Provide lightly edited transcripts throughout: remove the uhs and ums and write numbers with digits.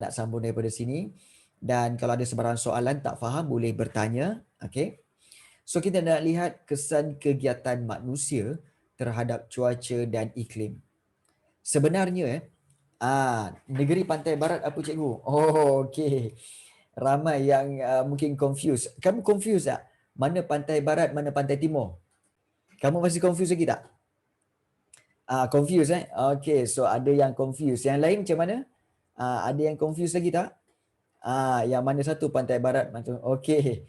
nak sambung daripada sini. Dan kalau ada sebarang soalan tak faham boleh bertanya. Okay. So kita nak lihat kesan kegiatan manusia terhadap cuaca dan iklim. Sebenarnya negeri pantai barat apa cikgu? Oh, okey. Ramai yang mungkin confused. Kamu confused tak? Mana pantai barat, mana pantai timur? Kamu masih confused lagi tak? Confused Okey, so ada yang confused. Yang lain macam mana? Ada yang confused lagi tak? Yang mana satu pantai barat, macam okey.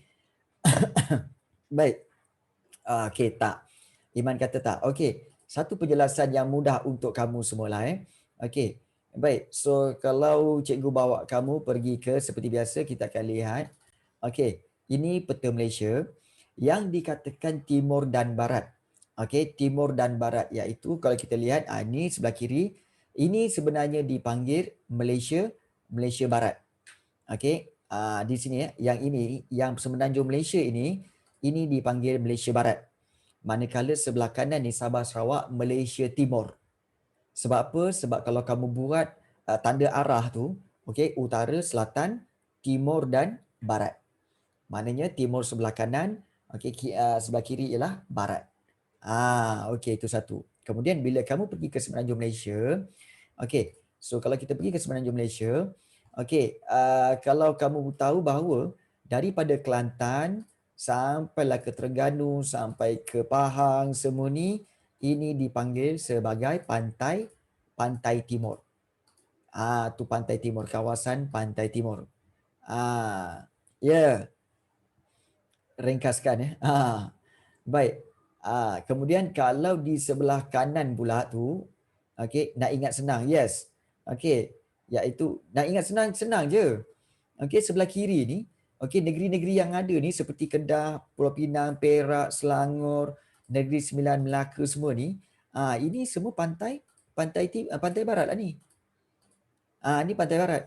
Baik. Okey, tak. Iman kata tak. Okey, satu penjelasan yang mudah untuk kamu semua Okey. Baik. So kalau cikgu bawa kamu pergi ke seperti biasa kita akan lihat. Okey, ini peta Malaysia yang dikatakan timur dan barat. Okey, timur dan barat iaitu kalau kita lihat ini sebelah kiri, ini sebenarnya dipanggil Malaysia Barat. Okey, di sini yang ini yang semenanjung Malaysia ini dipanggil Malaysia Barat. Manakala sebelah kanan ni Sabah Sarawak Malaysia Timur. Sebab apa? Sebab kalau kamu buat tanda arah tu, okey, utara, selatan, timur dan barat. Maknanya timur sebelah kanan, okey, sebelah kiri ialah barat. Okey, itu satu. Kemudian bila kamu pergi ke semenanjung Malaysia, okey. So kalau kita pergi ke semenanjung Malaysia, okey, kalau kamu tahu bahawa daripada Kelantan sampailah ke Terengganu, sampai ke Pahang, semua ni ini dipanggil sebagai pantai timur. Tu pantai timur, kawasan pantai timur. Ya. Ringkaskan Baik. Kemudian kalau di sebelah kanan pula tu, okey, nak ingat senang. Yes. Okey, iaitu nak ingat senang je. Okey, sebelah kiri ni, okey, negeri-negeri yang ada ni seperti Kedah, Pulau Pinang, Perak, Selangor, Negeri Sembilan Melaka semua ni, ini semua pantai barat lah ni. Ni pantai barat.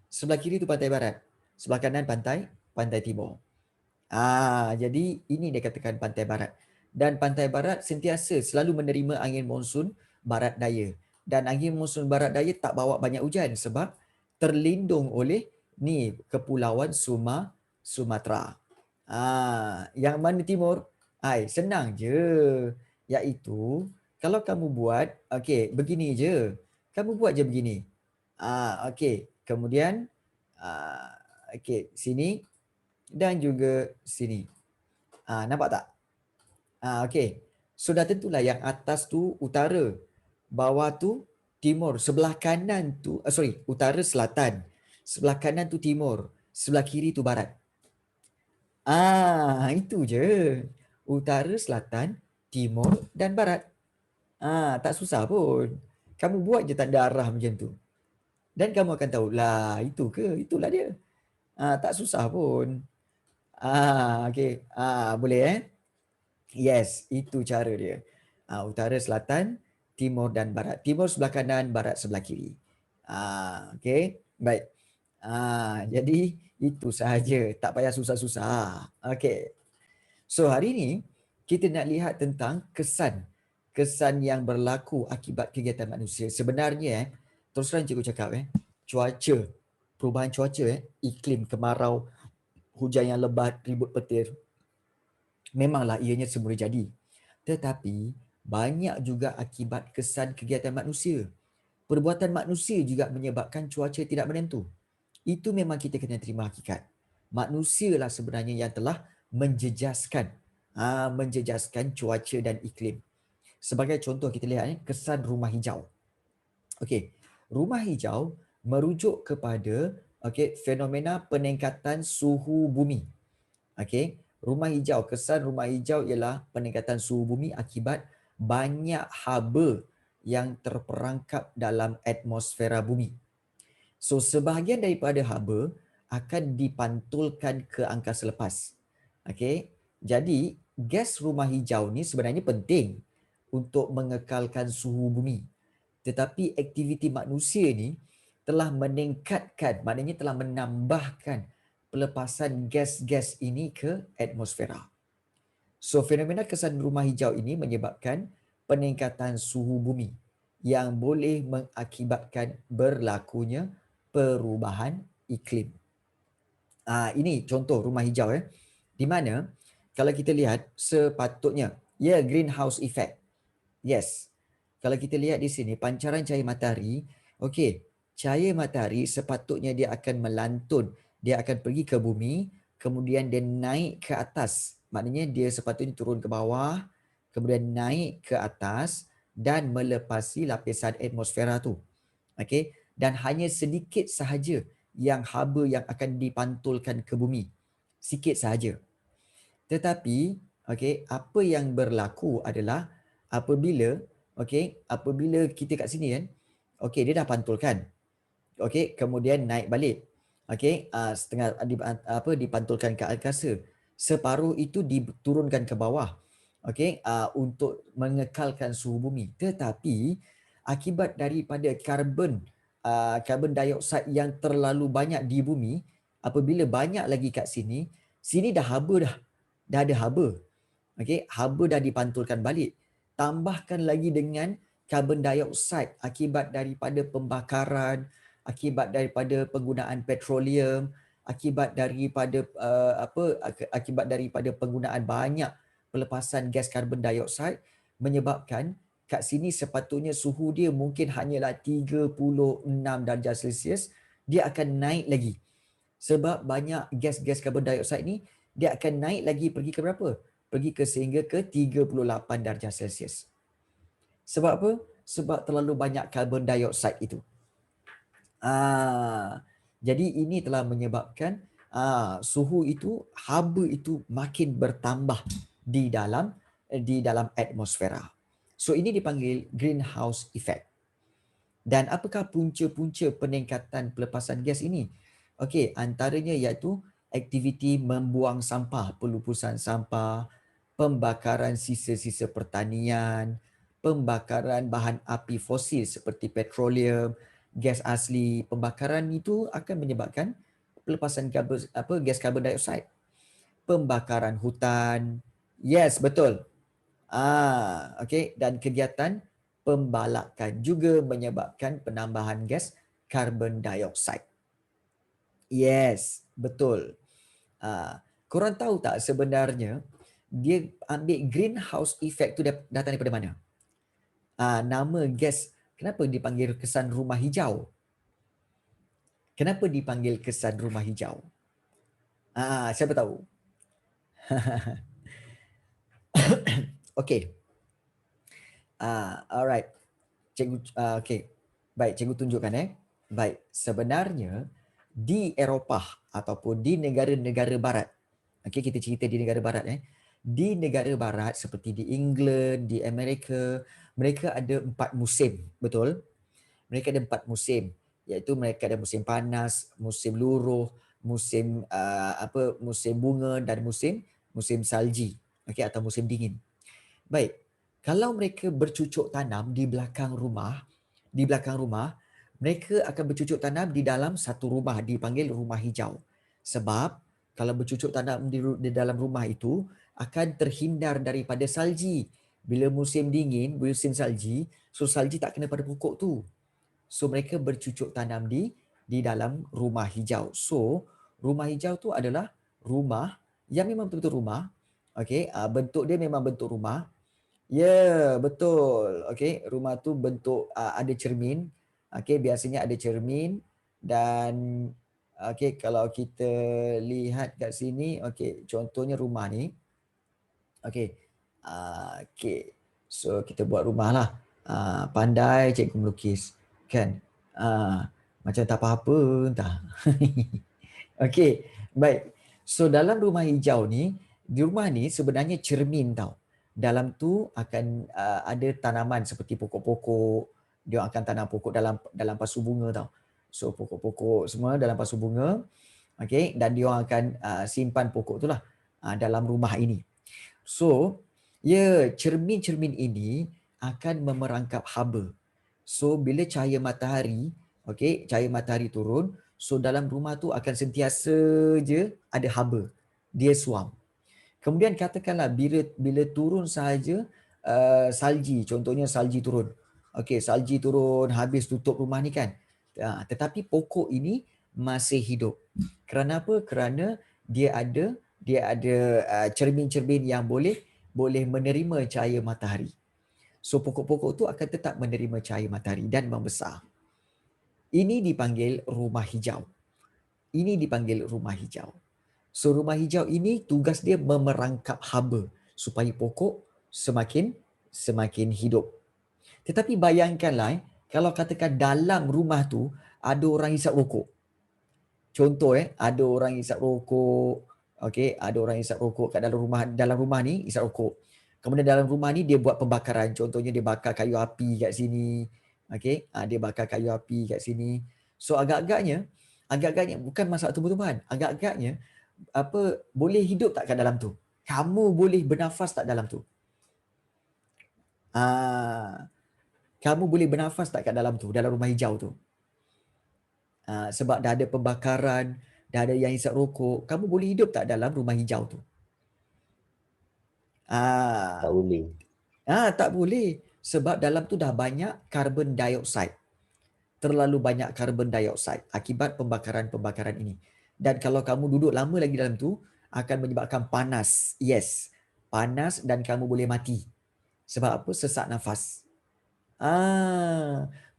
Sebelah kiri tu pantai barat. Sebelah kanan pantai timur. Jadi ini dia katakan pantai barat. Dan pantai barat sentiasa selalu menerima angin monsun barat daya. Dan angin monsun barat daya tak bawa banyak hujan sebab terlindung oleh ni kepulauan Sumatera. Yang mana timur? Senang je. Iaitu kalau kamu buat begini je. Kamu buat je begini. Kemudian sini dan juga sini. Nampak tak? Okey. So dah tentulah yang atas tu utara, bawah tu timur, sebelah kanan tu utara selatan. Sebelah kanan tu timur, sebelah kiri tu barat. Itu je. Utara, selatan, timur dan barat. Tak susah pun. Kamu buat je tanda arah macam tu. Dan kamu akan tahu, lah itu ke? Itulah dia. Tak susah pun. Okey. Boleh Yes, itu cara dia. Utara, selatan, timur dan barat. Timur sebelah kanan, barat sebelah kiri. Okey. Baik. Jadi itu sahaja. Tak payah susah-susah. Okey. So hari ini kita nak lihat tentang kesan yang berlaku akibat kegiatan manusia. Sebenarnya terus terang cikgu cakap cuaca, perubahan cuaca iklim kemarau, hujan yang lebat, ribut petir, memanglah ianya semula jadi. Tetapi banyak juga akibat kesan kegiatan manusia. Perbuatan manusia juga menyebabkan cuaca tidak menentu. Itu memang kita kena terima hakikat. Manusialah sebenarnya yang telah menjejaskan cuaca dan iklim. Sebagai contoh kita lihat kesan rumah hijau. Okey, rumah hijau merujuk kepada fenomena peningkatan suhu bumi. Okey, rumah hijau, kesan rumah hijau ialah peningkatan suhu bumi akibat banyak haba yang terperangkap dalam atmosfera bumi. So sebahagian daripada haba akan dipantulkan ke angkasa lepas. Okey, jadi gas rumah hijau ni sebenarnya penting untuk mengekalkan suhu bumi. Tetapi aktiviti manusia ni telah meningkatkan, maknanya telah menambahkan pelepasan gas-gas ini ke atmosfera. So fenomena kesan rumah hijau ini menyebabkan peningkatan suhu bumi yang boleh mengakibatkan berlakunya perubahan iklim. Ini contoh rumah hijau di mana kalau kita lihat sepatutnya greenhouse effect. Yes. Kalau kita lihat di sini pancaran cahaya matahari, okey, cahaya matahari sepatutnya dia akan melantun, dia akan pergi ke bumi, kemudian dia naik ke atas. Maknanya dia sepatutnya turun ke bawah, kemudian naik ke atas dan melepasi lapisan atmosfera tu. Okey, dan hanya sedikit sahaja yang haba yang akan dipantulkan ke bumi. Sikit sahaja. Tetapi, okey, apa yang berlaku adalah apabila kita kat sini kan, okey, dia dah pantulkan. Okey, kemudian naik balik. Okey, setengah dipantulkan ke angkasa. Separuh itu diturunkan ke bawah. Okey, untuk mengekalkan suhu bumi. Tetapi akibat daripada karbon dioksida yang terlalu banyak di bumi, apabila banyak lagi kat sini, sini dah haba dah. Dah ada haba. Okey, haba dah dipantulkan balik. Tambahkan lagi dengan karbon dioksida akibat daripada pembakaran, akibat daripada penggunaan petroleum, akibat daripada akibat daripada penggunaan banyak pelepasan gas karbon dioksida menyebabkan kat sini sepatutnya suhu dia mungkin hanyalah 36 darjah Celsius, dia akan naik lagi. Sebab banyak gas-gas karbon dioksida ni dia akan naik lagi pergi ke berapa? Pergi ke sehingga ke 38 darjah Celsius. Sebab apa? Sebab terlalu banyak karbon dioksida itu. Jadi ini telah menyebabkan suhu itu, haba itu makin bertambah di dalam atmosfera. So ini dipanggil greenhouse effect. Dan apakah punca-punca peningkatan pelepasan gas ini? Okey, antaranya iaitu aktiviti membuang sampah, pelupusan sampah, pembakaran sisa-sisa pertanian, pembakaran bahan api fosil seperti petroleum, gas asli. Pembakaran itu akan menyebabkan pelepasan gas karbon dioksida. Pembakaran hutan. Yes, betul. Okey, dan kegiatan pembalakan juga menyebabkan penambahan gas karbon dioksida. Yes, betul. Korang tahu tak sebenarnya dia ambil greenhouse effect tu datang daripada mana? Nama gas, kenapa dipanggil kesan rumah hijau? Kenapa dipanggil kesan rumah hijau? Siapa tahu? Okey. Alright. Cikgu, okey. Baik, cikgu tunjukkan Baik, sebenarnya di Eropah ataupun di negara-negara barat. Okey, kita cerita di negara barat Di negara barat seperti di England, di Amerika, mereka ada 4 musim, betul? Mereka ada 4 musim, iaitu mereka ada musim panas, musim luruh, musim musim bunga dan musim salji, okey, atau musim dingin. Baik. Kalau mereka bercucuk tanam di belakang rumah, mereka akan bercucuk tanam di dalam satu rumah dipanggil rumah hijau. Sebab kalau bercucuk tanam di dalam rumah itu akan terhindar daripada salji. Bila musim dingin, musim salji, so salji tak kena pada pokok tu. So mereka bercucuk tanam di dalam rumah hijau. So rumah hijau tu adalah rumah yang memang betul-betul rumah. Okey, bentuk dia memang bentuk rumah. Ya, betul. Okey, rumah tu bentuk ada cermin. Okey, biasanya ada cermin dan okey, kalau kita lihat kat sini, okey, contohnya rumah ni. Okey. Okey. So kita buat rumah lah. Pandai cikgu melukis. Kan? Macam tak apa-apa entah. Okey, baik. So dalam rumah hijau ni, di rumah ni sebenarnya cermin tau. Dalam tu akan ada tanaman seperti pokok-pokok. Dia akan tanam pokok dalam pasu bunga tau. So pokok-pokok semua dalam pasu bunga. Okey, dan dia akan simpan pokok tu lah dalam rumah ini. So, cermin-cermin ini akan memerangkap haba. So bila cahaya matahari, okey, cahaya matahari turun, so dalam rumah tu akan sentiasa je ada haba. Dia suam. Kemudian katakanlah bila turun sahaja salji, contohnya salji turun. Okey, salji turun habis tutup rumah ni kan. Tetapi pokok ini masih hidup. Kerana apa? Kerana dia ada cermin-cermin yang boleh menerima cahaya matahari. So pokok-pokok tu akan tetap menerima cahaya matahari dan membesar. Ini dipanggil rumah hijau. Ini dipanggil rumah hijau. So rumah hijau ini tugas dia memerangkap haba supaya pokok semakin hidup. Tetapi bayangkanlah kalau katakan dalam rumah tu ada orang hisap rokok. Contoh ada orang hisap rokok, okey, ada orang hisap rokok kat dalam rumah ni hisap rokok. Kemudian dalam rumah ni dia buat pembakaran, contohnya dia bakar kayu api kat sini. Okey, dia bakar kayu api kat sini. So agak-agaknya bukan masalah tumbuh-tumbuhan. Agak-agaknya boleh hidup tak kat dalam tu? Kamu boleh bernafas tak dalam tu? Kamu boleh bernafas tak kat dalam tu, dalam rumah hijau tu? Sebab dah ada pembakaran, dah ada yang hisap rokok, kamu boleh hidup tak dalam rumah hijau tu? Tak boleh. Tak boleh. Sebab dalam tu dah banyak karbon dioksida. Terlalu banyak karbon dioksida akibat pembakaran-pembakaran ini. Dan kalau kamu duduk lama lagi dalam tu, akan menyebabkan panas. Yes, panas dan kamu boleh mati. Sebab apa? Sesak nafas.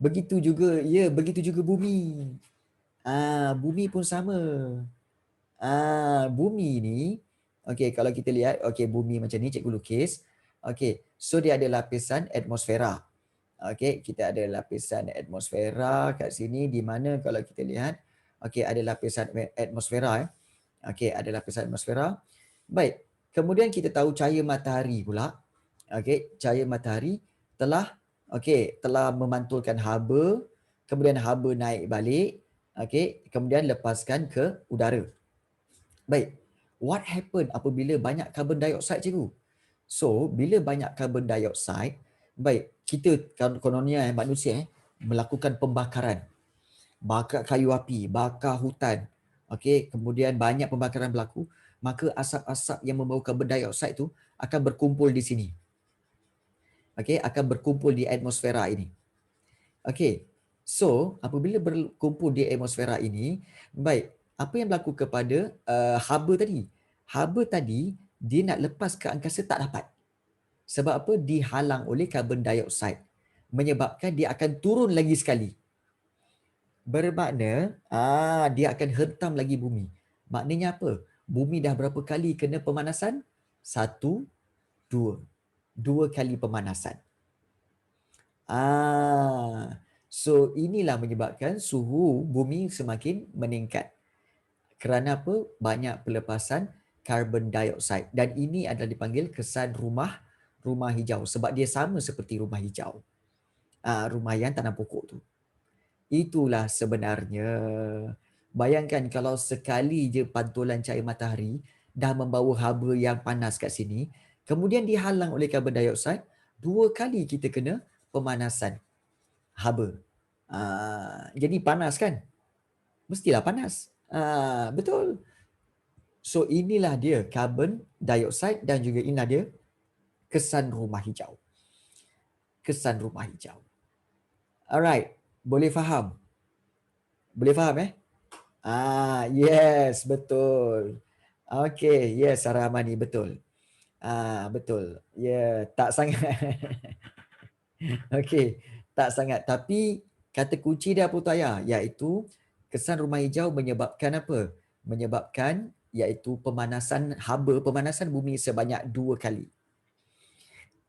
Begitu juga bumi. Bumi pun sama. Bumi ni, okey, kalau kita lihat, okey, bumi macam ni, cikgu lukis. Okey, so dia ada lapisan atmosfera. Okey, kita ada lapisan atmosfera kat sini, di mana kalau kita lihat, okey, ada lapisan atmosfera. Okey, ada lapisan atmosfera. Baik, kemudian kita tahu cahaya matahari pula. Okey, cahaya matahari telah memantulkan haba, kemudian haba naik balik, okey, kemudian lepaskan ke udara. Baik, what happen apabila banyak karbon dioksida, cikgu? So, bila banyak karbon dioksida, baik, kita kononnya manusia melakukan pembakaran. Bakar kayu api, bakar hutan. Okey, kemudian banyak pembakaran berlaku, maka asap-asap yang membawa karbon dioksida itu akan berkumpul di sini. Okey, akan berkumpul di atmosfera ini. Okey. So, apabila berkumpul di atmosfera ini, baik, apa yang berlaku kepada haba tadi? Haba tadi dia nak lepas ke angkasa tak dapat. Sebab apa? Dihalang oleh karbon dioksida. Menyebabkan dia akan turun lagi sekali. Bermakna dia akan hentam lagi bumi. Maknanya apa? Bumi dah berapa kali kena pemanasan? 1, 2. 2 kali pemanasan. So inilah menyebabkan suhu bumi semakin meningkat. Kerana apa? Banyak pelepasan karbon dioksida. Dan ini adalah dipanggil kesan rumah hijau. Sebab dia sama seperti rumah hijau. Rumah yang tanam pokok tu. Itulah sebenarnya. Bayangkan kalau sekali je pantulan cahaya matahari dah membawa haba yang panas kat sini, kemudian dihalang oleh karbon dioksida, 2 kali kita kena pemanasan haba. Jadi panas kan? Mestilah panas. Betul. So inilah dia karbon dioksida dan juga inilah dia kesan rumah hijau. Kesan rumah hijau. Alright, boleh faham? Boleh faham yes, betul. Okay, yes, Sarah Amani, betul. Betul. Ya, tak sangat. Okay, tak sangat. Tapi kata kunci dia apa tu ayah? Iaitu kesan rumah hijau menyebabkan apa? Menyebabkan iaitu pemanasan haba, pemanasan bumi sebanyak 2 kali.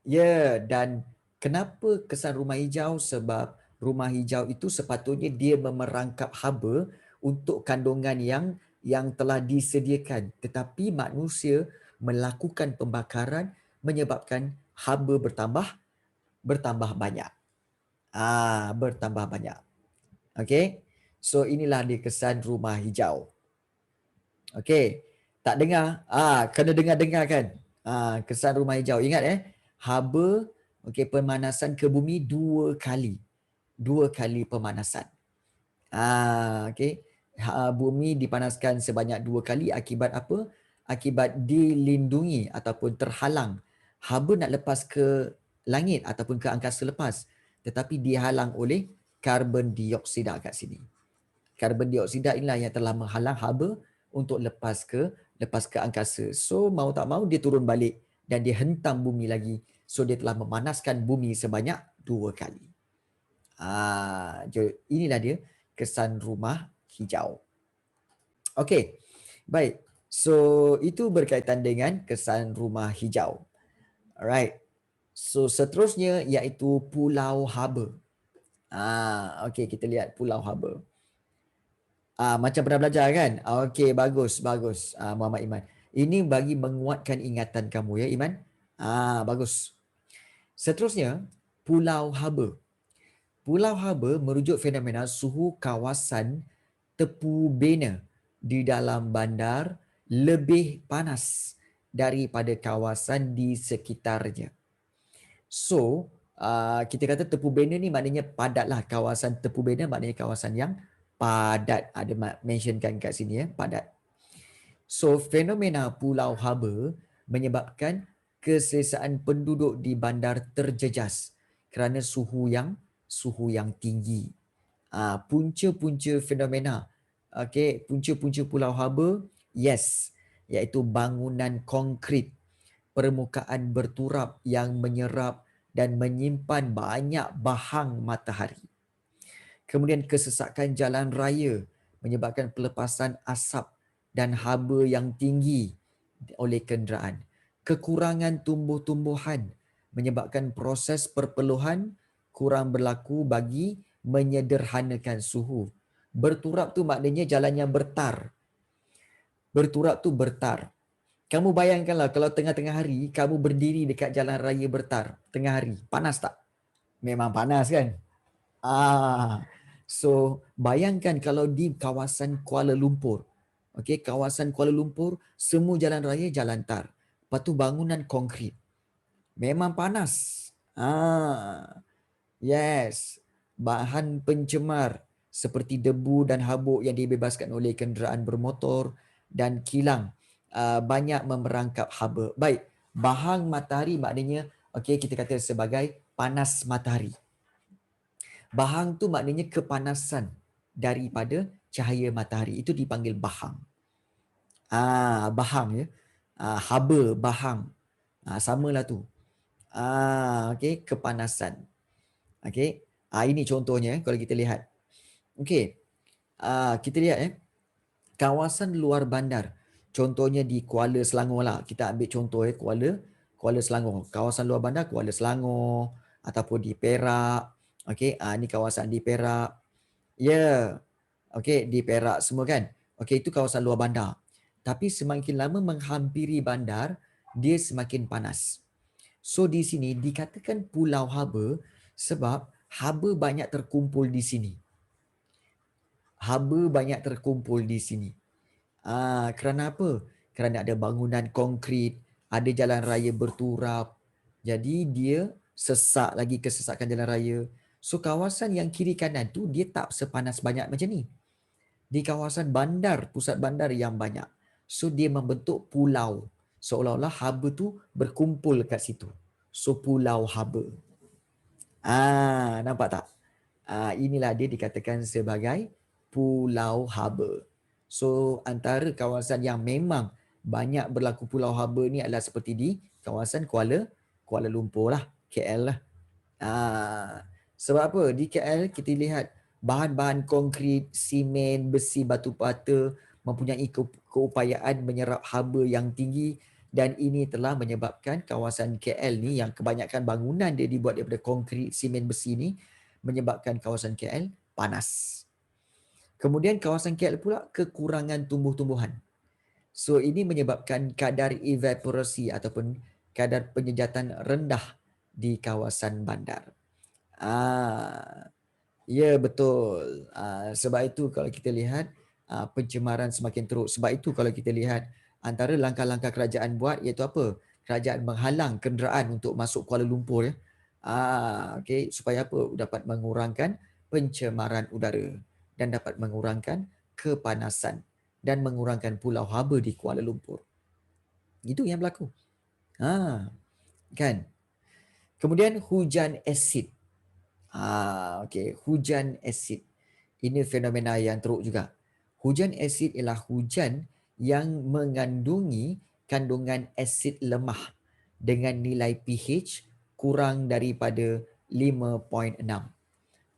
Ya, dan kenapa kesan rumah hijau? Sebab rumah hijau itu sepatutnya dia memerangkap haba untuk kandungan yang telah disediakan. Tetapi manusia melakukan pembakaran menyebabkan haba bertambah banyak. Bertambah banyak. Okay. So inilah dia kesan rumah hijau. Okay. Tak dengar? Kena dengar-dengar kan? Kesan rumah hijau. Ingat haba, okay, pemanasan ke bumi 2 kali. 2 kali pemanasan. Okay. Bumi dipanaskan sebanyak 2 kali akibat apa? Akibat dilindungi ataupun terhalang. Haba nak lepas ke langit ataupun ke angkasa lepas. Tetapi dihalang oleh karbon dioksida kat sini. Karbon dioksida inilah yang telah menghalang haba untuk lepas ke angkasa. So mau tak mau dia turun balik dan dia hentam bumi lagi. So dia telah memanaskan bumi sebanyak 2 kali. Inilah dia kesan rumah hijau. Okey. Baik. So itu berkaitan dengan kesan rumah hijau. Alright. So seterusnya iaitu pulau haba. Okey, kita lihat pulau haba. Macam pernah belajar kan? Okey, bagus. Muhammad Iman. Ini bagi menguatkan ingatan kamu ya, Iman. Bagus. Seterusnya, pulau haba. Pulau haba merujuk fenomena suhu kawasan tepu bena di dalam bandar lebih panas daripada kawasan di sekitarnya. So, kita kata tepu bena ni maknanya padat lah. Kawasan tepu bena maknanya kawasan yang padat. Ada mentionkan kat sini ya, padat. So, fenomena pulau haba menyebabkan keselesaan penduduk di bandar terjejas kerana suhu yang tinggi. Punca-punca fenomena, punca-punca pulau haba, yes, iaitu bangunan konkrit, permukaan berturap yang menyerap dan menyimpan banyak bahang matahari. Kemudian kesesakan jalan raya menyebabkan pelepasan asap dan haba yang tinggi oleh kenderaan. Kekurangan tumbuh-tumbuhan menyebabkan proses perpeluhan kurang berlaku bagi menyederhanakan suhu. Berturap tu maknanya jalannya bertar. Berturap tu bertar. Kamu bayangkanlah kalau tengah-tengah hari kamu berdiri dekat jalan raya bertar tengah hari. Panas tak? Memang panas kan? So bayangkan kalau di kawasan Kuala Lumpur. Okey, kawasan Kuala Lumpur semua jalan raya jalan tar. Lepas tu bangunan konkrit. Memang panas. Yes. Bahan pencemar seperti debu dan habuk yang dibebaskan oleh kenderaan bermotor dan kilang banyak memerangkap haba. Baik, bahang matahari maknanya kita kata sebagai panas matahari. Bahang tu maknanya kepanasan daripada cahaya matahari. Itu dipanggil bahang. Bahang ya. Haba, bahang. Samalah tu. Kepanasan. Ini contohnya kalau kita lihat. Kita lihat kawasan luar bandar. Contohnya di Kuala Selangor lah. Kita ambil contoh Kuala Selangor. Kawasan luar bandar Kuala Selangor ataupun di Perak. Ni kawasan di Perak. Ya. Di Perak semua kan. Itu kawasan luar bandar. Tapi semakin lama menghampiri bandar, dia semakin panas. So di sini dikatakan pulau haba sebab haba banyak terkumpul di sini. Haba banyak terkumpul di sini. Kerana apa? Kerana ada bangunan konkrit, ada jalan raya berturap. Jadi dia sesak lagi kesesakan jalan raya. So kawasan yang kiri kanan tu dia tak sepanas banyak macam ni. Di kawasan bandar, pusat bandar yang banyak. So dia membentuk pulau. Seolah-olah haba tu berkumpul kat situ. So pulau haba. Nampak tak? Inilah dia dikatakan sebagai pulau haba. So antara kawasan yang memang banyak berlaku pulau haba ni adalah seperti di kawasan Kuala Lumpur lah, KL lah. Sebab apa? Di KL kita lihat bahan-bahan konkrit, simen, besi, batu bata mempunyai keupayaan menyerap haba yang tinggi dan ini telah menyebabkan kawasan KL ni yang kebanyakan bangunan dia dibuat daripada konkrit, simen, besi ni menyebabkan kawasan KL panas. Kemudian kawasan KL pula kekurangan tumbuh-tumbuhan. So ini menyebabkan kadar evaporasi ataupun kadar penyejatan rendah di kawasan bandar. Ya betul. Sebab itu kalau kita lihat pencemaran semakin teruk. Sebab itu kalau kita lihat antara langkah-langkah kerajaan buat iaitu apa? Kerajaan menghalang kenderaan untuk masuk Kuala Lumpur ya. Supaya apa? Dapat mengurangkan pencemaran udara dan dapat mengurangkan kepanasan dan mengurangkan pulau haba di Kuala Lumpur. Itu yang berlaku. Kan? Kemudian hujan asid. Okey, hujan asid. Ini fenomena yang teruk juga. Hujan asid ialah hujan yang mengandungi kandungan asid lemah dengan nilai pH kurang daripada 5.6.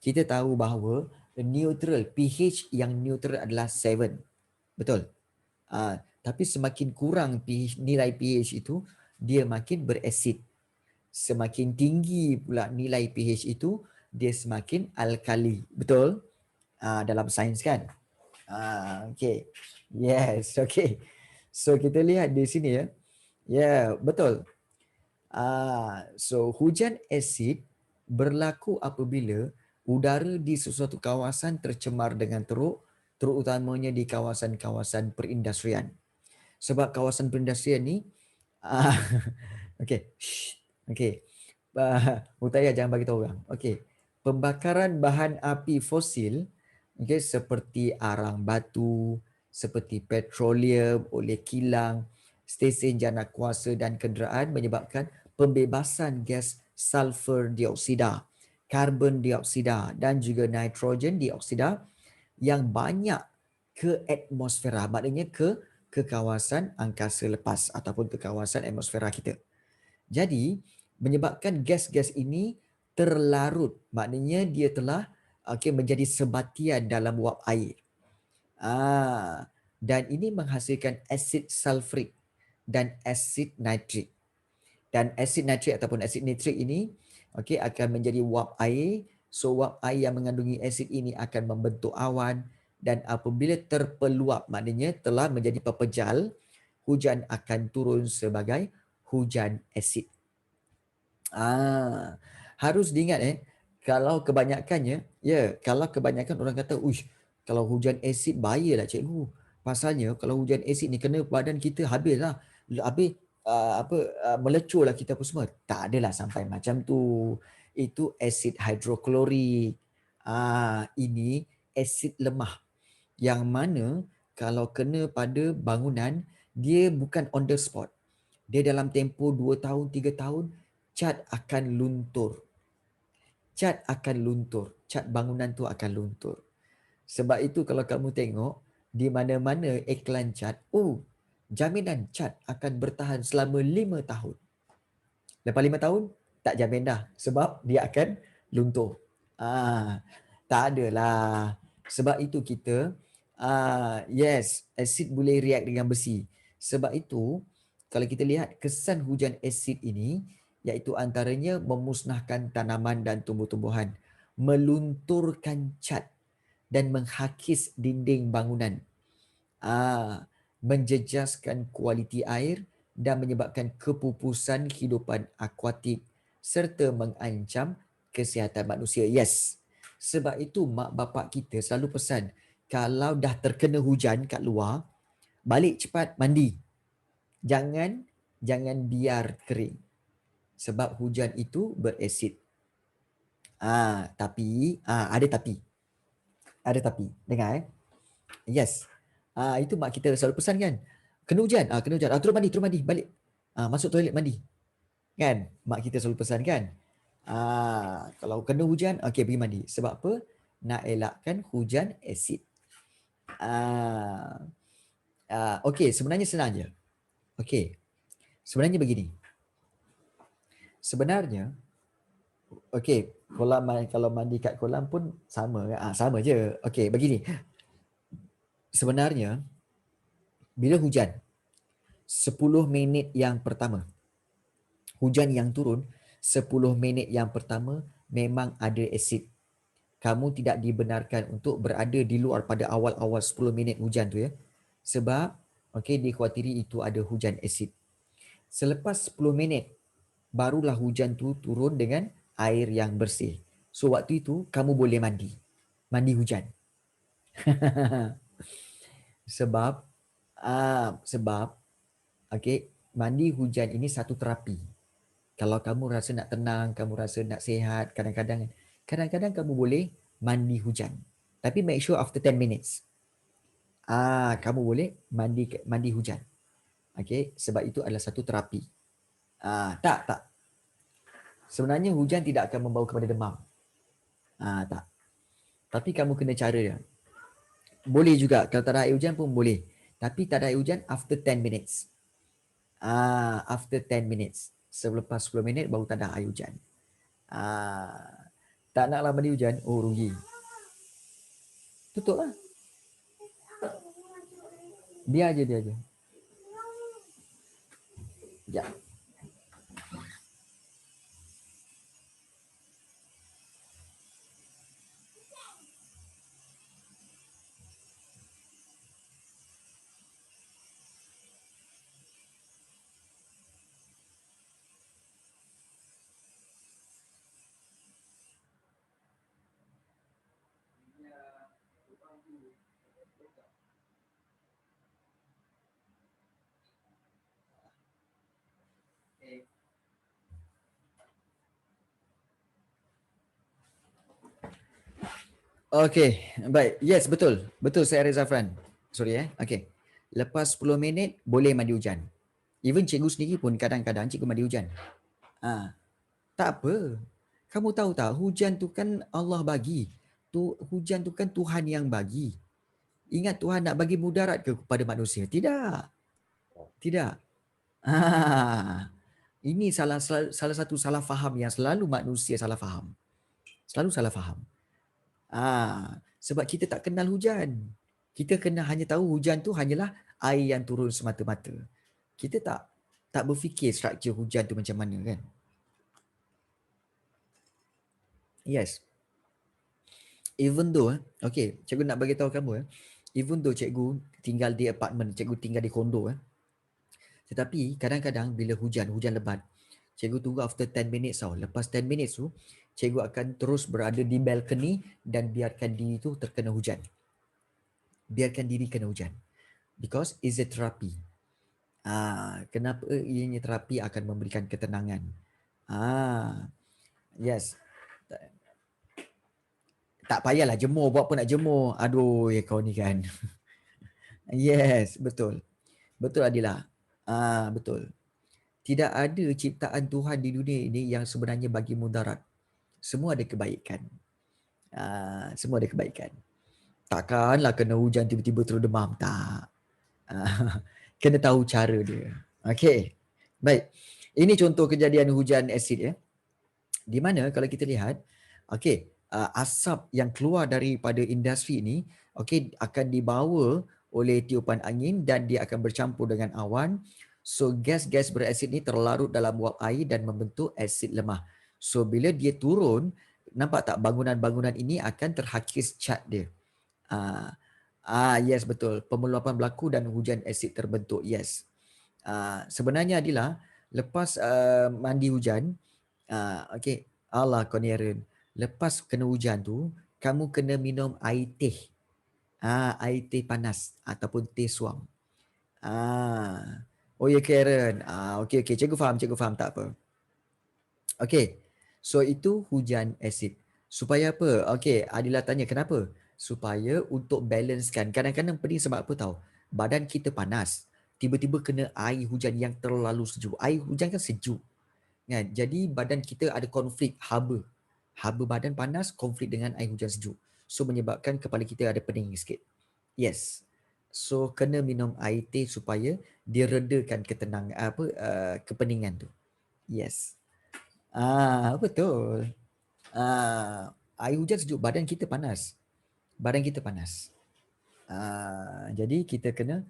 Kita tahu bahawa neutral, pH yang neutral adalah 7. Betul? Tapi semakin kurang nilai pH itu, dia makin berasid. Semakin tinggi pula nilai pH itu, dia semakin alkali. Betul? Dalam sains kan? Okay. Yes, okay. So kita lihat di sini ya. Ya, betul. So hujan asid berlaku apabila udara di sesuatu kawasan tercemar dengan teruk, terutamanya di kawasan-kawasan perindustrian. Sebab kawasan perindustrian ni, okay, okay. Utaya jangan bagi tahu orang. Okay. Pembakaran bahan api fosil, okay, seperti arang batu, seperti petroleum, oleh kilang, stesen jana kuasa dan kenderaan menyebabkan pembebasan gas sulfur dioksida, karbon dioksida dan juga nitrogen dioksida yang banyak ke atmosfera, maknanya ke kawasan angkasa lepas ataupun ke kawasan atmosfera kita. Jadi menyebabkan gas-gas ini terlarut, maknanya dia telah menjadi sebatian dalam wap air. Dan ini menghasilkan asid sulfurik dan asid nitrik. Dan asid nitrik ataupun asid nitrik ini akan menjadi wap air. So wap air yang mengandungi asid ini akan membentuk awan, dan apabila terpeluap, maknanya telah menjadi pepejal, hujan akan turun sebagai hujan asid. Harus diingat kalau kebanyakannya, kalau kebanyakan orang kata, uish, kalau hujan asid bahayalah cikgu. Pasalnya kalau hujan asid ni kena badan kita habislah. Habis melecurlah kita apa semua. Tak adalah sampai macam tu. Itu asid hidroklorik. Ini asid lemah yang mana kalau kena pada bangunan, dia bukan on the spot. Dia dalam tempoh 2 tahun, 3 tahun, cat akan luntur. Cat akan luntur. Cat bangunan tu akan luntur. Sebab itu kalau kamu tengok, di mana-mana iklan cat, jaminan cat akan bertahan selama 5 tahun. Lepas 5 tahun, tak jamin dah. Sebab dia akan luntur. Tak adalah. Sebab itu kita, yes, asid boleh react dengan besi. Sebab itu, kalau kita lihat kesan hujan asid ini, iaitu antaranya memusnahkan tanaman dan tumbuh-tumbuhan, melunturkan cat dan menghakis dinding bangunan, menjejaskan kualiti air dan menyebabkan kepupusan kehidupan akuatik serta mengancam kesihatan manusia. Yes. Sebab itu mak bapak kita selalu pesan, kalau dah terkena hujan kat luar, balik cepat mandi. Jangan biar kering. Sebab hujan itu berasid. Tapi ada tapi. Ada tapi. Dengar Yes. Itu mak kita selalu pesan kan. Kena hujan, kena hujan. Terus mandi, balik. Masuk toilet mandi. Kan? Mak kita selalu pesan kan. Kalau kena hujan, pergi mandi. Sebab apa? Nak elakkan hujan asid. Okey, sebenarnya senang je. Okey. Sebenarnya begini. Sebenarnya, kolam, kalau mandi kat kolam pun sama. Sama je. Okey, begini. Sebenarnya, bila hujan, 10 minit yang pertama, hujan yang turun, 10 minit yang pertama memang ada asid. Kamu tidak dibenarkan untuk berada di luar pada awal-awal 10 minit hujan tu ya. Sebab dikhawatiri itu ada hujan asid. Selepas 10 minit barulah hujan tu turun dengan air yang bersih. So waktu itu kamu boleh mandi. Mandi hujan. Sebab mandi hujan ini satu terapi. Kalau kamu rasa nak tenang, kamu rasa nak sihat, kadang-kadang kamu boleh mandi hujan. Tapi make sure after 10 minutes. Kamu boleh mandi hujan. Sebab itu adalah satu terapi. Tak. Sebenarnya hujan tidak akan membawa kepada demam. Tak. Tapi kamu kena cara dia. Boleh juga kalau tak ada air hujan pun boleh. Tapi tak ada air hujan after 10 minutes. After 10 minutes. Selepas 10 minit baru tak ada air hujan. Tak naklah mandi hujan, oh rugi. Tutup lah. Biar aja, biar aja. Ya. Okay, baik. Yes, betul. Betul saya Zafran. Sorry Okay. Lepas 10 minit boleh mandi hujan. Even cikgu sendiri pun kadang-kadang cikgu mandi hujan. Tak apa. Kamu tahu tak, hujan tu kan Allah bagi. Hujan tu kan Tuhan yang bagi. Ingat Tuhan nak bagi mudarat ke kepada manusia? Tidak. Tidak. Ini salah satu salah faham yang selalu manusia salah faham. Selalu salah faham. Sebab kita tak kenal hujan. Kita kena hanya tahu hujan tu hanyalah air yang turun semata-mata. Kita tak berfikir struktur hujan tu macam mana kan. Yes. Even though, okay, cikgu nak bagi tahu kamu, even though cikgu tinggal di apartment, cikgu tinggal di kondo, tetapi kadang-kadang bila hujan lebat, cikgu tunggu after 10 minutes tau. Lepas 10 minutes tu, cikgu akan terus berada di balcony dan biarkan diri tu terkena hujan. Biarkan diri kena hujan. Because it's a therapy. Kenapa ianya terapi akan memberikan ketenangan? Yes. Tak payahlah jemur, buat apa nak jemur? Aduh, ya kau ni kan. Yes, betul. Betul Adila. Betul. Tidak ada ciptaan Tuhan di dunia ini yang sebenarnya bagi mudarat. Semua ada kebaikan. Semua ada kebaikan. Takkanlah kena hujan tiba-tiba terus demam. Tak. Kena tahu cara dia. Okey. Baik. Ini contoh kejadian hujan asid ya. Di mana kalau kita lihat, okey, asap yang keluar daripada industri ini, okey, akan dibawa oleh tiupan angin dan dia akan bercampur dengan awan. So gas-gas berasid ni terlarut dalam wap air dan membentuk asid lemah. So bila dia turun, nampak tak bangunan-bangunan ini akan terhakis cat dia. Yes betul. Pemeluapan berlaku dan hujan asid terbentuk. Yes. Sebenarnya Adila, lepas mandi hujan, okey, Allah kau ni Aaron. Lepas kena hujan tu, kamu kena minum air teh. Air teh panas ataupun teh suam. Oh ya Karen. Okey, cikgu faham tak apa. Okey. So itu hujan asid. Supaya apa? Okey, Adila tanya kenapa? Supaya untuk balancekan. Kadang-kadang pening sebab apa tahu? Badan kita panas. Tiba-tiba kena air hujan yang terlalu sejuk. Air hujan kan sejuk. Kan? Jadi badan kita ada konflik haba. Haba badan panas konflik dengan air hujan sejuk. So menyebabkan kepala kita ada pening sikit. Yes. So kena minum air teh supaya dia redakan kepeningan tu. Yes. Betul. Air hujan sejuk, badan kita panas. Badan kita panas. Jadi kita kena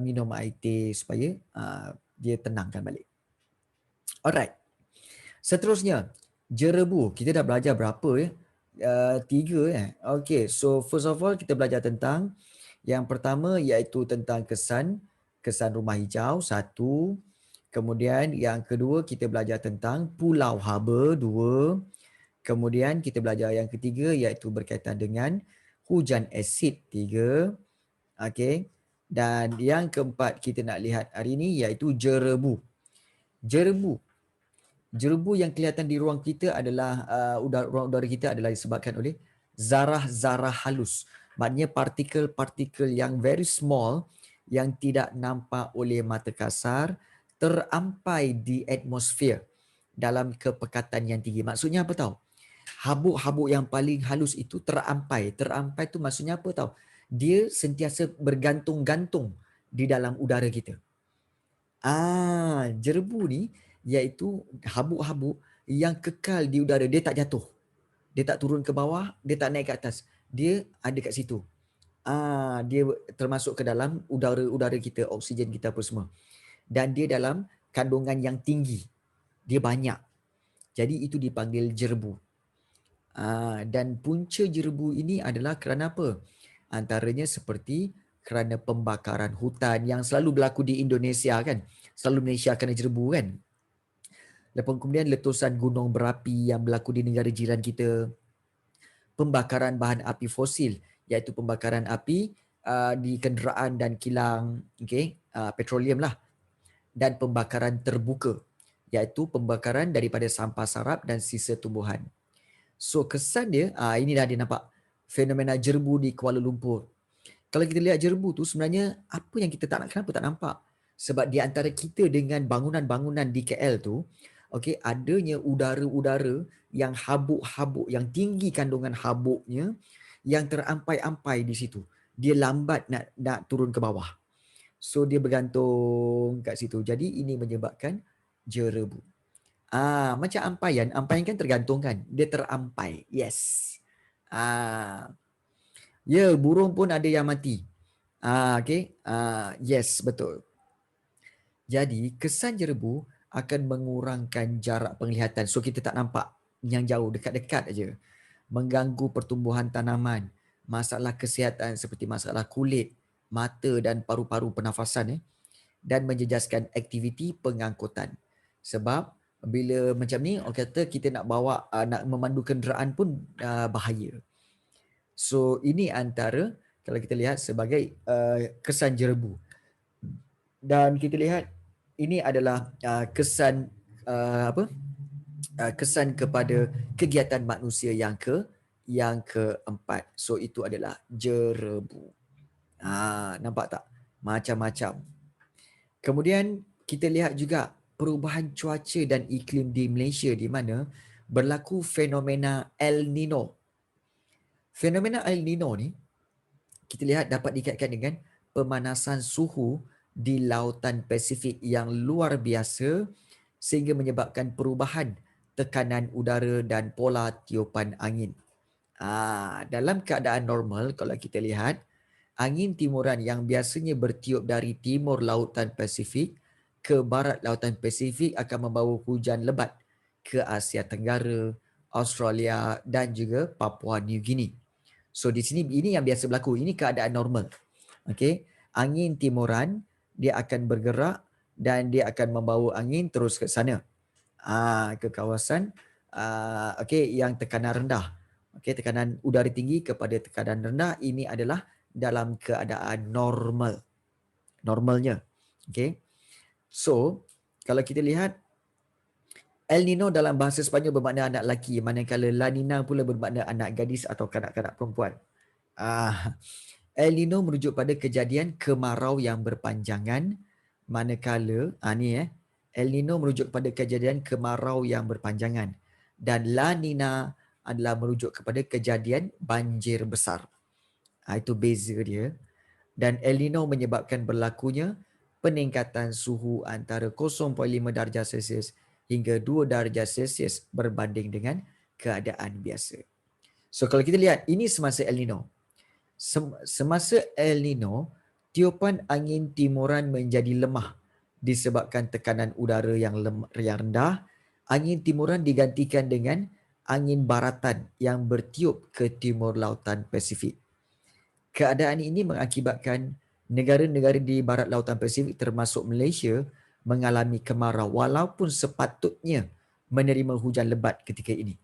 minum air teh supaya dia tenangkan balik. Alright. Seterusnya, jerebu. Kita dah belajar berapa ya? 3 Okay, so first of all kita belajar tentang yang pertama iaitu tentang kesan rumah hijau, 1. Kemudian yang kedua kita belajar tentang pulau haba, 2. Kemudian kita belajar yang ketiga iaitu berkaitan dengan hujan asid, 3. Okay. Dan yang keempat kita nak lihat hari ini iaitu jerebu. Jerebu yang kelihatan di ruang kita adalah ruang udara kita adalah disebabkan oleh zarah-zarah halus. Maknanya partikel-partikel yang very small yang tidak nampak oleh mata kasar terampai di atmosfer dalam kepekatan yang tinggi. Maksudnya apa tahu? Habuk-habuk yang paling halus itu terampai. Terampai tu maksudnya apa tahu? Dia sentiasa bergantung-gantung di dalam udara kita. Jerebu ni iaitu habuk-habuk yang kekal di udara, dia tak jatuh. Dia tak turun ke bawah, dia tak naik ke atas. Dia ada kat situ. Dia termasuk ke dalam udara-udara kita, oksigen kita apa semua. Dan dia dalam kandungan yang tinggi. Dia banyak. Jadi itu dipanggil jerebu. Dan punca jerebu ini adalah kerana apa? Antaranya seperti kerana pembakaran hutan yang selalu berlaku di Indonesia kan. Selalu Malaysia kena jerebu kan. Lepas kemudian letusan gunung berapi yang berlaku di negara jiran kita. Pembakaran bahan api fosil iaitu pembakaran api di kenderaan dan kilang, petroleum lah. Dan pembakaran terbuka iaitu pembakaran daripada sampah sarap dan sisa tumbuhan. So kesan dia, inilah dia nampak fenomena jerebu di Kuala Lumpur. Kalau kita lihat jerebu tu sebenarnya apa yang kita tak nak, kenapa tak nampak? Sebab di antara kita dengan bangunan-bangunan di KL tu, adanya udara-udara yang habuk-habuk, yang tinggi kandungan habuknya, yang terampai-ampai di situ. Dia lambat nak turun ke bawah. So dia bergantung kat situ. Jadi ini menyebabkan jerebu. Macam ampaian kan tergantung kan. Dia terampai. Yes. Burung pun ada yang mati. Yes, betul. Jadi kesan jerebu akan mengurangkan jarak penglihatan. So kita tak nampak yang jauh, dekat-dekat aja. Mengganggu pertumbuhan tanaman, masalah kesihatan seperti masalah kulit, mata dan paru-paru pernafasan, dan menjejaskan aktiviti pengangkutan. Sebab bila macam ni, kata kita nak bawa, nak memandu kenderaan pun bahaya. So ini antara kalau kita lihat sebagai kesan jerebu. Dan kita lihat ini adalah kesan kesan kepada kegiatan manusia yang keempat. So itu adalah jerebu. Nampak tak? Macam-macam. Kemudian kita lihat juga perubahan cuaca dan iklim di Malaysia di mana berlaku fenomena El Nino. Fenomena El Nino ni kita lihat dapat dikaitkan dengan pemanasan suhu di lautan Pasifik yang luar biasa sehingga menyebabkan perubahan tekanan udara dan pola tiupan angin. Dalam keadaan normal kalau kita lihat, angin timuran yang biasanya bertiup dari timur lautan Pasifik ke barat lautan Pasifik akan membawa hujan lebat ke Asia Tenggara, Australia dan juga Papua New Guinea. So di sini ini yang biasa berlaku, ini keadaan normal. Angin timuran dia akan bergerak dan dia akan membawa angin terus ke sana. Ke kawasan yang tekanan rendah. Tekanan udara tinggi kepada tekanan rendah, ini adalah dalam keadaan normal. Normalnya. So, kalau kita lihat El Nino dalam bahasa Sepanyol bermakna anak lelaki, manakala La Nina pula bermakna anak gadis atau kanak-kanak perempuan. El Nino merujuk pada kejadian kemarau yang berpanjangan, manakala El Nino merujuk kepada kejadian kemarau yang berpanjangan, dan La Nina adalah merujuk kepada kejadian banjir besar. Itu beza dia. Dan El Nino menyebabkan berlakunya peningkatan suhu antara 0.5 darjah Celsius hingga 2 darjah Celsius berbanding dengan keadaan biasa. So kalau kita lihat, ini semasa El Nino. Semasa El Nino, tiupan angin timuran menjadi lemah disebabkan tekanan udara yang rendah. Angin timuran digantikan dengan angin baratan yang bertiup ke timur lautan Pasifik. Keadaan ini mengakibatkan negara-negara di barat lautan Pasifik termasuk Malaysia mengalami kemarau walaupun sepatutnya menerima hujan lebat ketika ini.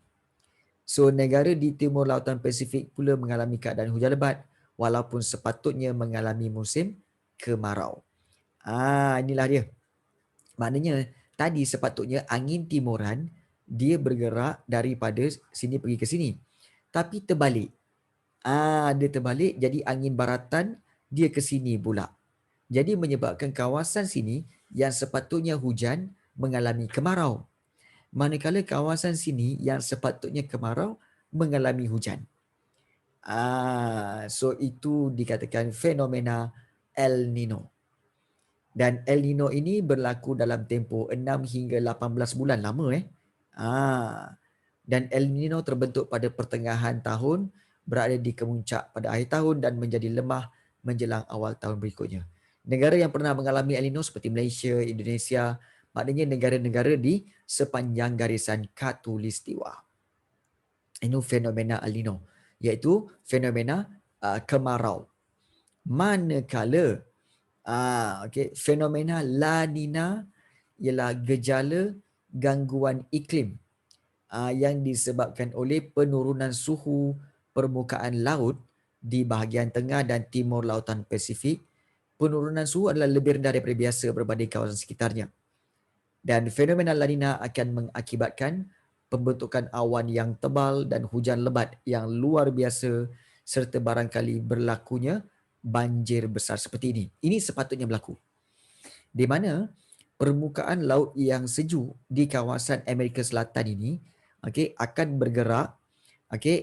So negara di timur lautan Pasifik pula mengalami keadaan hujan lebat walaupun sepatutnya mengalami musim kemarau. Inilah dia. Maknanya tadi sepatutnya angin timuran dia bergerak daripada sini pergi ke sini. Tapi terbalik. Dia terbalik, jadi angin baratan dia ke sini pula. Jadi menyebabkan kawasan sini yang sepatutnya hujan mengalami kemarau. manakala kawasan sini yang sepatutnya kemarau mengalami hujan. So itu dikatakan fenomena El Nino. Dan El Nino ini berlaku dalam tempoh 6 hingga 18 bulan, lama Dan El Nino terbentuk pada pertengahan tahun, berada di kemuncak pada akhir tahun dan menjadi lemah menjelang awal tahun berikutnya. Negara yang pernah mengalami El Nino seperti Malaysia, Indonesia, maknanya negara-negara di sepanjang garisan khatulistiwa. Ini fenomena El Nino, iaitu fenomena kemarau. Manakala fenomena La Nina ialah gejala gangguan iklim yang disebabkan oleh penurunan suhu permukaan laut di bahagian tengah dan timur lautan Pasifik. Penurunan suhu adalah lebih rendah daripada biasa berbanding kawasan sekitarnya. Dan fenomena La Nina akan mengakibatkan pembentukan awan yang tebal dan hujan lebat yang luar biasa serta barangkali berlakunya banjir besar seperti ini. Ini sepatutnya berlaku. Di mana permukaan laut yang sejuk di kawasan Amerika Selatan ini akan bergerak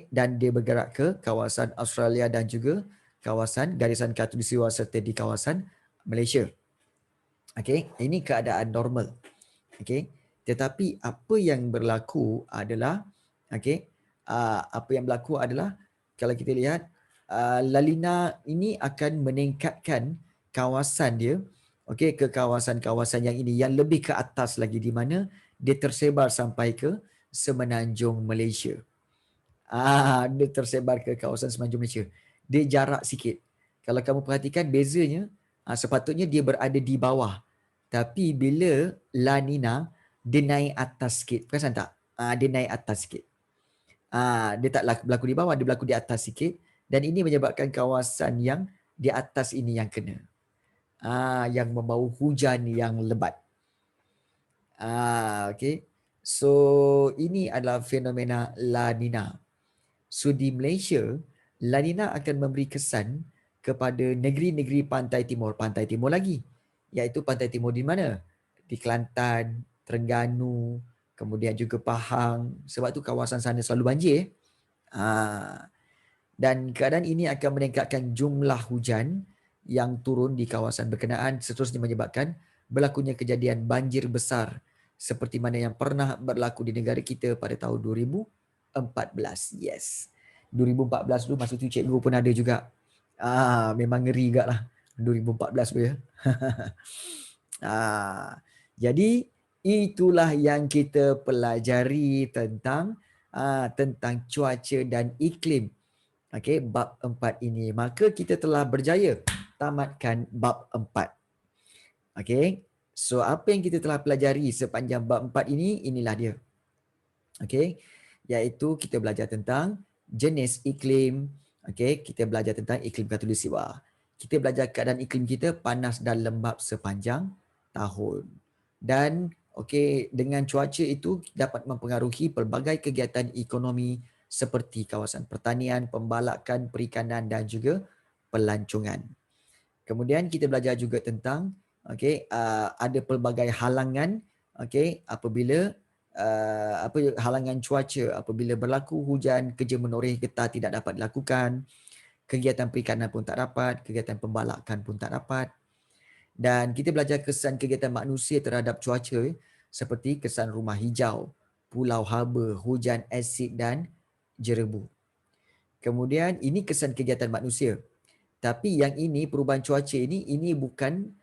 dan dia bergerak ke kawasan Australia dan juga kawasan garisan khatulistiwa serta di kawasan Malaysia. Ini keadaan normal. Tetapi apa yang berlaku adalah kalau kita lihat La Nina ini akan meningkatkan kawasan dia ke kawasan-kawasan yang ini yang lebih ke atas lagi, di mana dia tersebar sampai ke semenanjung Malaysia. Dia tersebar ke kawasan semenanjung Malaysia. Dia jarak sikit. Kalau kamu perhatikan bezanya, sepatutnya dia berada di bawah. Tapi bila La Nina, dia naik atas sikit. Perasan tak? Dia naik atas sikit. Dia tak berlaku di bawah, dia berlaku di atas sikit. Dan ini menyebabkan kawasan yang di atas ini yang kena. Yang membawa hujan yang lebat. So ini adalah fenomena La Nina. So di Malaysia, La Nina akan memberi kesan kepada negeri-negeri pantai timur lagi, iaitu pantai timur di mana? Di Kelantan, Terengganu, kemudian juga Pahang, sebab tu kawasan sana selalu banjir. Dan keadaan ini akan meningkatkan jumlah hujan yang turun di kawasan berkenaan, seterusnya menyebabkan berlakunya kejadian banjir besar seperti mana yang pernah berlaku di negara kita pada tahun 2014. Yes. 2014 dulu masa tu cikgu pun ada juga. Memang ngeri juga lah 2014 tu ya. Jadi itulah yang kita pelajari tentang cuaca dan iklim. Bab 4 ini. Maka kita telah berjaya tamatkan bab 4. So apa yang kita telah pelajari sepanjang bab 4 ini, inilah dia. Iaitu kita belajar tentang jenis iklim. Kita belajar tentang iklim khatulistiwa. Kita belajar keadaan iklim kita panas dan lembap sepanjang tahun. Dan dengan cuaca itu dapat mempengaruhi pelbagai kegiatan ekonomi seperti kawasan pertanian, pembalakan, perikanan dan juga pelancongan. Kemudian kita belajar juga tentang ada pelbagai halangan apabila halangan cuaca apabila berlaku hujan, kerja menoreh getah tidak dapat dilakukan, kegiatan perikanan pun tak dapat, kegiatan pembalakan pun tak dapat. Dan kita belajar kesan kegiatan manusia terhadap cuaca seperti kesan rumah hijau, pulau haba, hujan asid dan jerebu. Kemudian ini kesan kegiatan manusia. Tapi yang ini perubahan cuaca ini bukan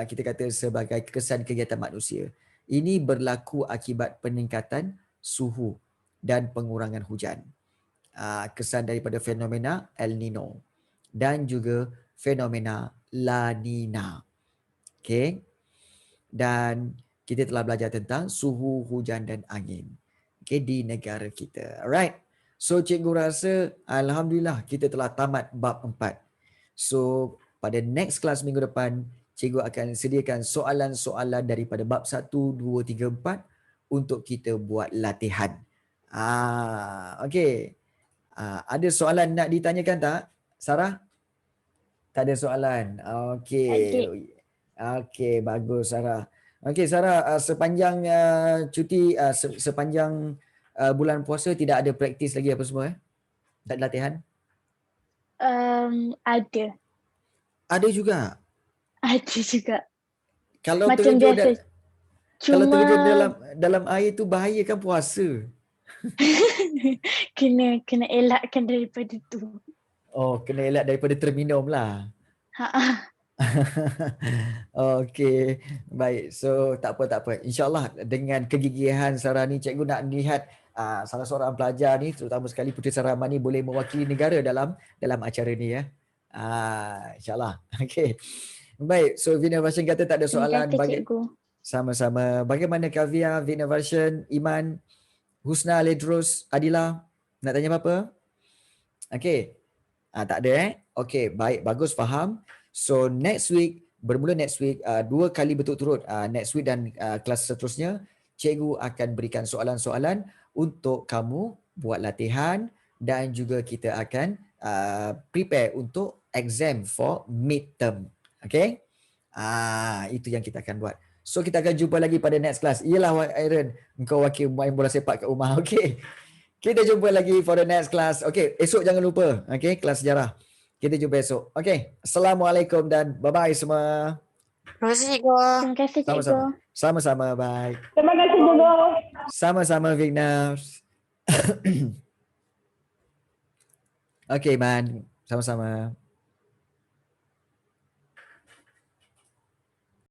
kita kata sebagai kesan kegiatan manusia. Ini berlaku akibat peningkatan suhu dan pengurangan hujan. Kesan daripada fenomena El Nino dan juga fenomena La Nina. Dan kita telah belajar tentang suhu, hujan dan angin di negara kita. Alright. So cikgu rasa alhamdulillah kita telah tamat bab 4. So pada next kelas minggu depan cikgu akan sediakan soalan-soalan daripada bab 1, 2, 3, 4 untuk kita buat latihan. Ada soalan nak ditanyakan tak? Sarah? Tak ada soalan. Okey, bagus Sarah. Okey Sarah, sepanjang cuti sepanjang bulan puasa tidak ada praktis lagi apa semua Tak ada latihan? Ada. Ada juga. Ada juga. Kalau Macam terjun biasa. kalau Cuma terjun dalam air tu bahaya kan puasa. kena elakkan daripada tu. Oh, kena elak daripada terminum lah. Ha. Okey, baik. So tak apa. InsyaAllah dengan kegigihan Sarah ni, cikgu nak lihat salah seorang pelajar ni, terutama sekali Puteri Sarahman ni boleh mewakili negara dalam acara ni ya. InsyaAllah. Okey. Baik, so Vina Version kata tak ada Terima soalan. kasih cikgu. Sama-sama. Bagaimana Kavia, Vina Version, Iman, Husna, Ledros, Adila? Nak tanya apa-apa? Okey. Tak ada Okey, baik, bagus, faham. So bermula next week 2 kali berturut-turut next week dan kelas seterusnya, cikgu akan berikan soalan-soalan untuk kamu buat latihan dan juga kita akan prepare untuk exam for midterm. Okey? Itu yang kita akan buat. So kita akan jumpa lagi pada next class. Iyalah Aaron, engkau wakil main bola sepak kat rumah. Okey. Kita jumpa lagi for the next class. Okay, esok jangan lupa. Okay, kelas sejarah. Kita jumpa esok. Okay, Assalamualaikum dan bye-bye semua. Terima kasih cikgu. Terima kasih cikgu. Sama-sama. Sama-sama, bye. Terima kasih cikgu. Sama-sama, Vignas. Okay, Man. Sama-sama.